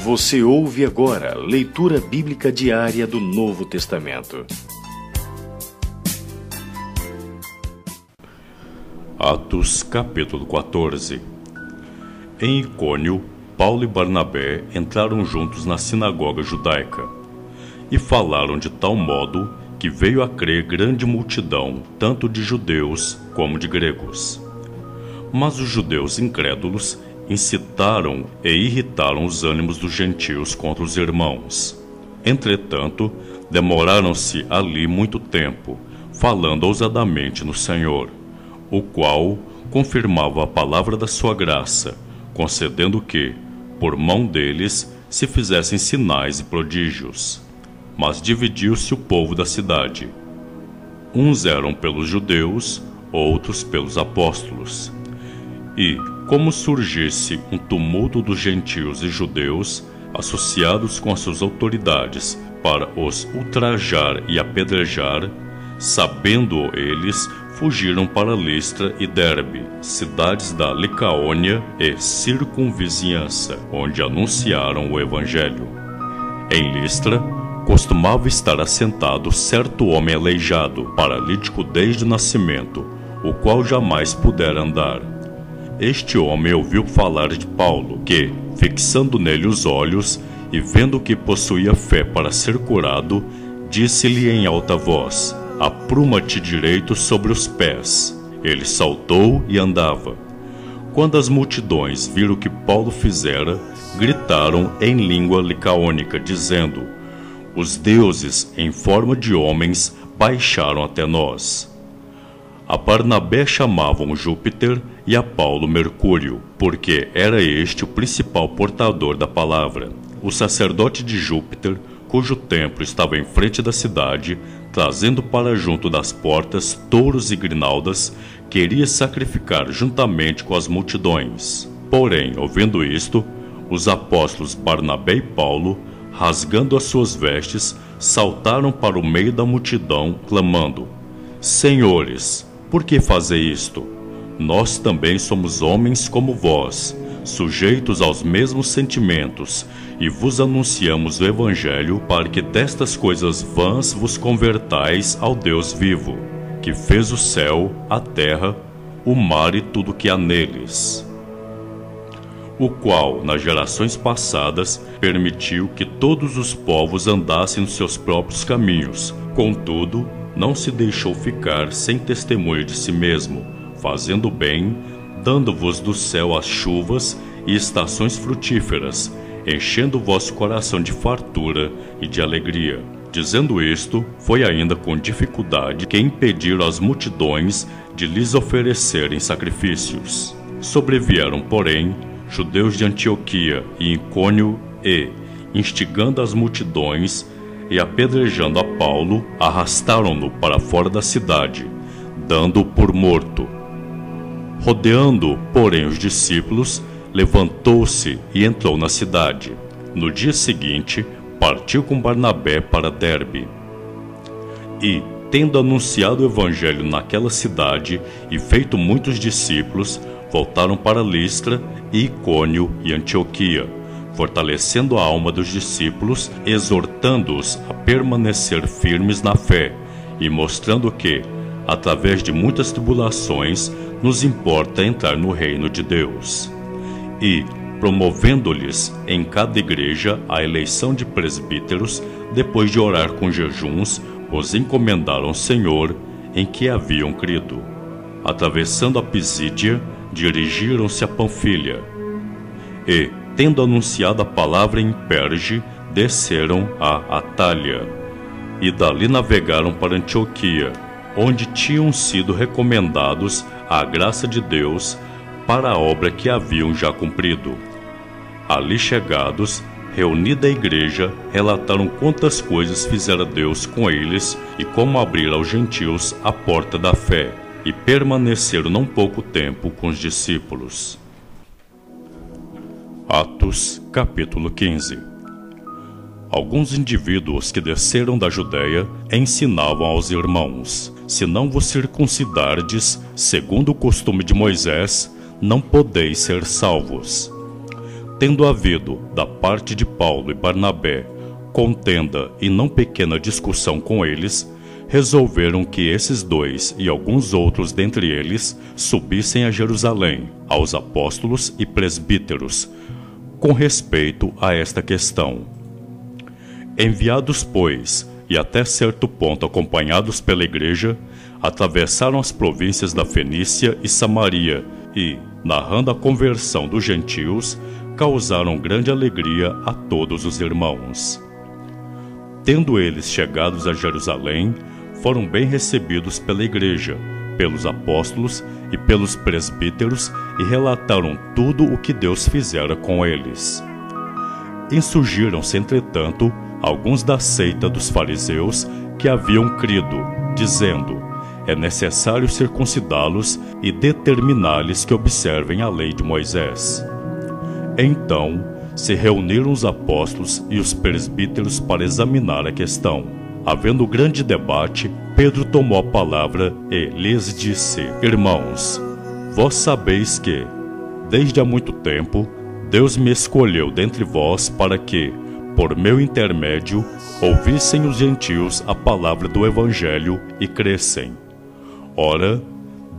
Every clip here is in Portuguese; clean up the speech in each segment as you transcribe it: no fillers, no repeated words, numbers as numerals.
Você ouve agora leitura bíblica diária do Novo Testamento. Atos capítulo 14. Em Icônio, Paulo e Barnabé entraram juntos na sinagoga judaica e falaram de tal modo que veio a crer grande multidão, tanto de judeus como de gregos. Mas os judeus incrédulos incitaram e irritaram os ânimos dos gentios contra os irmãos. Entretanto, demoraram-se ali muito tempo, falando ousadamente no Senhor, o qual confirmava a palavra da sua graça, concedendo que, por mão deles, se fizessem sinais e prodígios. Mas dividiu-se o povo da cidade. Uns eram pelos judeus, outros pelos apóstolos. E, como surgisse um tumulto dos gentios e judeus, associados com as suas autoridades, para os ultrajar e apedrejar, sabendo eles, fugiram para Listra e Derbe, cidades da Licaônia e circunvizinhança, onde anunciaram o evangelho. Em Listra, costumava estar assentado certo homem aleijado, paralítico desde o nascimento, o qual jamais pudera andar. Este homem ouviu falar de Paulo, que, fixando nele os olhos e vendo que possuía fé para ser curado, disse-lhe em alta voz: "Apruma-te direito sobre os pés." Ele saltou e andava. Quando as multidões viram o que Paulo fizera, gritaram em língua licaônica, dizendo: "Os deuses, em forma de homens, baixaram até nós." A Barnabé chamavam Júpiter e a Paulo Mercúrio, porque era este o principal portador da palavra. O sacerdote de Júpiter, cujo templo estava em frente da cidade, trazendo para junto das portas touros e grinaldas, queria sacrificar juntamente com as multidões. Porém, ouvindo isto, os apóstolos Barnabé e Paulo, rasgando as suas vestes, saltaram para o meio da multidão, clamando: "Senhores, por que fazei isto? Nós também somos homens como vós, sujeitos aos mesmos sentimentos, e vos anunciamos o Evangelho para que destas coisas vãs vos convertais ao Deus vivo, que fez o céu, a terra, o mar e tudo que há neles, o qual, nas gerações passadas, permitiu que todos os povos andassem nos seus próprios caminhos. Contudo, não se deixou ficar sem testemunho de si mesmo, fazendo bem, dando-vos do céu as chuvas e estações frutíferas, enchendo o vosso coração de fartura e de alegria." Dizendo isto, foi ainda com dificuldade que impediram as multidões de lhes oferecerem sacrifícios. Sobrevieram, porém, judeus de Antioquia e Icônio e, instigando as multidões e apedrejando a Paulo, arrastaram-no para fora da cidade, dando-o por morto. Rodeando, porém, os discípulos, levantou-se e entrou na cidade. No dia seguinte, partiu com Barnabé para Derbe. E, tendo anunciado o evangelho naquela cidade e feito muitos discípulos, voltaram para Listra e Icônio e Antioquia, fortalecendo a alma dos discípulos, exortando-os a permanecer firmes na fé e mostrando que, através de muitas tribulações, nos importa entrar no reino de Deus. E, promovendo-lhes em cada igreja a eleição de presbíteros, depois de orar com jejuns, os encomendaram ao Senhor, em que haviam crido. Atravessando a Pisídia, dirigiram-se a Panfilha. E, tendo anunciado a palavra em Perge, desceram a Atália, e dali navegaram para Antioquia, onde tinham sido recomendados à graça de Deus para a obra que haviam já cumprido. Ali chegados, reunida a igreja, relataram quantas coisas fizera Deus com eles e como abrir aos gentios a porta da fé, e permaneceram não pouco tempo com os discípulos. Atos, capítulo 15. Alguns indivíduos que desceram da Judéia ensinavam aos irmãos: "Se não vos circuncidardes, segundo o costume de Moisés, não podeis ser salvos." Tendo havido, da parte de Paulo e Barnabé, contenda e não pequena discussão com eles, resolveram que esses dois e alguns outros dentre eles subissem a Jerusalém, aos apóstolos e presbíteros, com respeito a esta questão. Enviados, pois, e até certo ponto acompanhados pela igreja, atravessaram as províncias da Fenícia e Samaria e, narrando a conversão dos gentios, causaram grande alegria a todos os irmãos. Tendo eles chegados a Jerusalém, foram bem recebidos pela igreja, pelos apóstolos e pelos presbíteros e relataram tudo o que Deus fizera com eles. Insurgiram-se, entretanto, alguns da seita dos fariseus que haviam crido, dizendo: é necessário circuncidá-los e determinar-lhes que observem a lei de Moisés. Então se reuniram os apóstolos e os presbíteros para examinar a questão. Havendo grande debate, Pedro tomou a palavra e lhes disse: Irmãos, vós sabeis que, desde há muito tempo, Deus me escolheu dentre vós para que, por meu intermédio, ouvissem os gentios a palavra do Evangelho e crescem. Ora,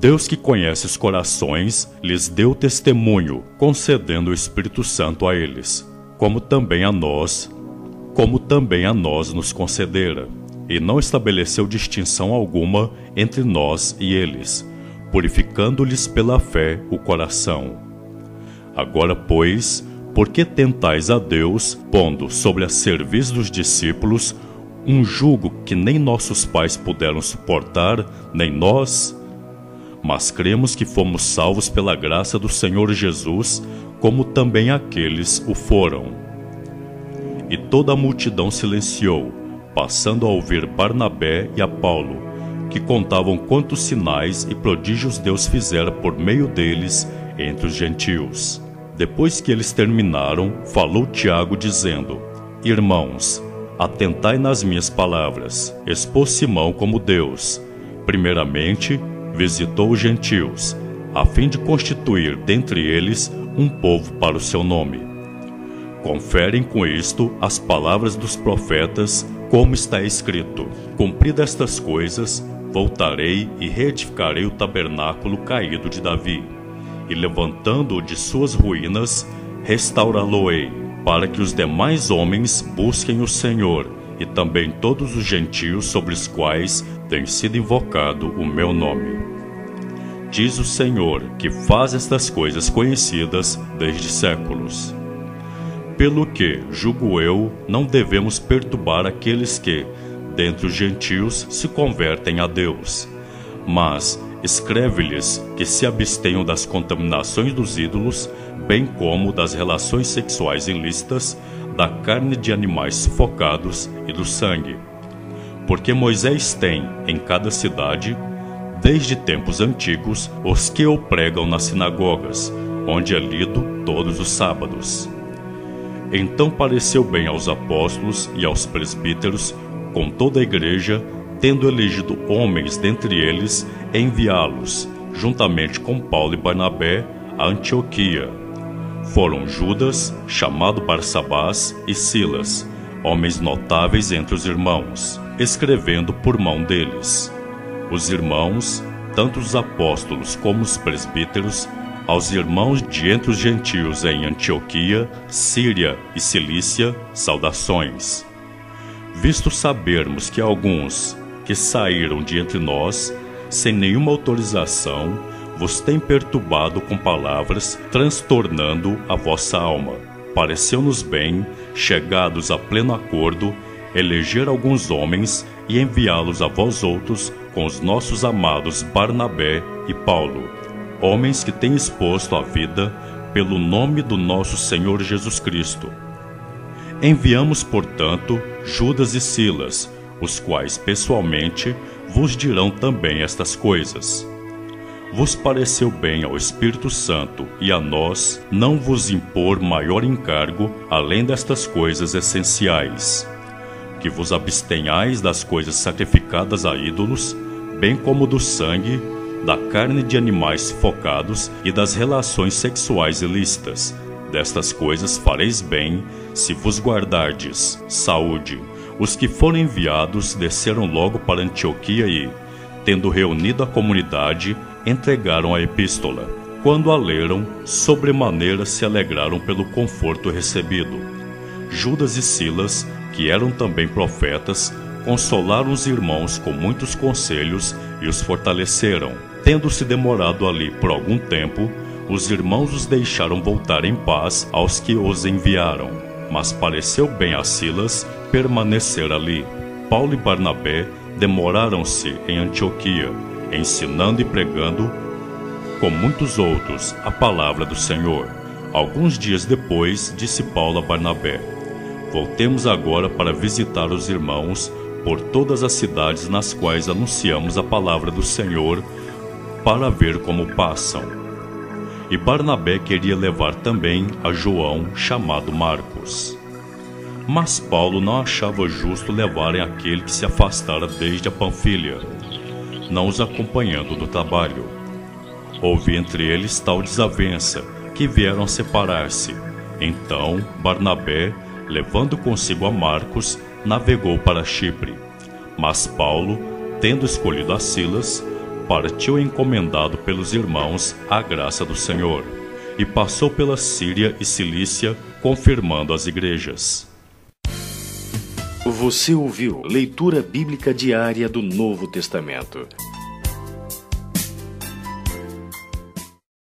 Deus que conhece os corações, lhes deu testemunho, concedendo o Espírito Santo a eles, como também a nós nos concedera, e não estabeleceu distinção alguma entre nós e eles, purificando-lhes pela fé o coração. Agora, pois, por que tentais a Deus, pondo sobre a cerviz dos discípulos um jugo que nem nossos pais puderam suportar, nem nós? Mas cremos que fomos salvos pela graça do Senhor Jesus, como também aqueles o foram. E toda a multidão silenciou, passando a ouvir Barnabé e a Paulo, que contavam quantos sinais e prodígios Deus fizera por meio deles entre os gentios. Depois que eles terminaram, falou Tiago, dizendo: Irmãos, atentai nas minhas palavras. Expôs Simão como Deus, primeiramente, visitou os gentios, a fim de constituir dentre eles um povo para o seu nome. Conferem com isto as palavras dos profetas, como está escrito: cumpridas estas coisas, voltarei e reedificarei o tabernáculo caído de Davi, e levantando-o de suas ruínas, restaurá-lo-ei, para que os demais homens busquem o Senhor, e também todos os gentios sobre os quais tem sido invocado o meu nome. Diz o Senhor, que faz estas coisas conhecidas desde séculos. Pelo que, julgo eu, não devemos perturbar aqueles que, dentre os gentios, se convertem a Deus. Mas escreve-lhes que se abstenham das contaminações dos ídolos, bem como das relações sexuais ilícitas, da carne de animais sufocados e do sangue. Porque Moisés tem, em cada cidade, desde tempos antigos, os que o pregam nas sinagogas, onde é lido todos os sábados. Então pareceu bem aos apóstolos e aos presbíteros, com toda a igreja, tendo elegido homens dentre eles, enviá-los, juntamente com Paulo e Barnabé, a Antioquia. Foram Judas, chamado Barsabás, e Silas, homens notáveis entre os irmãos, escrevendo por mão deles. Os irmãos, tanto os apóstolos como os presbíteros, aos irmãos de entre os gentios em Antioquia, Síria e Cilícia, saudações. Visto sabermos que alguns que saíram de entre nós, sem nenhuma autorização, vos têm perturbado com palavras, transtornando a vossa alma, pareceu-nos bem, chegados a pleno acordo, eleger alguns homens e enviá-los a vós outros com os nossos amados Barnabé e Paulo, homens que têm exposto a vida pelo nome do nosso Senhor Jesus Cristo. Enviamos, portanto, Judas e Silas, os quais pessoalmente vos dirão também estas coisas. Vos pareceu bem ao Espírito Santo e a nós não vos impor maior encargo além destas coisas essenciais: que vos abstenhais das coisas sacrificadas a ídolos, bem como do sangue, da carne de animais sufocados e das relações sexuais ilícitas. Destas coisas fareis bem, se vos guardardes. Saúde. Os que foram enviados desceram logo para Antioquia e, tendo reunido a comunidade, entregaram a epístola. Quando a leram, sobremaneira se alegraram pelo conforto recebido. Judas e Silas, que eram também profetas, consolaram os irmãos com muitos conselhos e os fortaleceram. Tendo-se demorado ali por algum tempo, os irmãos os deixaram voltar em paz aos que os enviaram. Mas pareceu bem a Silas permanecer ali. Paulo e Barnabé demoraram-se em Antioquia, ensinando e pregando, com muitos outros, a palavra do Senhor. Alguns dias depois, disse Paulo a Barnabé: voltemos agora para visitar os irmãos por todas as cidades nas quais anunciamos a palavra do Senhor, para ver como passam. E Barnabé queria levar também a João, chamado Marcos. Mas Paulo não achava justo levarem aquele que se afastara desde a Panfilha, não os acompanhando no trabalho. Houve entre eles tal desavença, que vieram a separar-se. Então Barnabé, levando consigo a Marcos, navegou para Chipre. Mas Paulo, tendo escolhido a Silas, partiu encomendado pelos irmãos à graça do Senhor, e passou pela Síria e Cilícia, confirmando as igrejas. Você ouviu Leitura Bíblica Diária do Novo Testamento.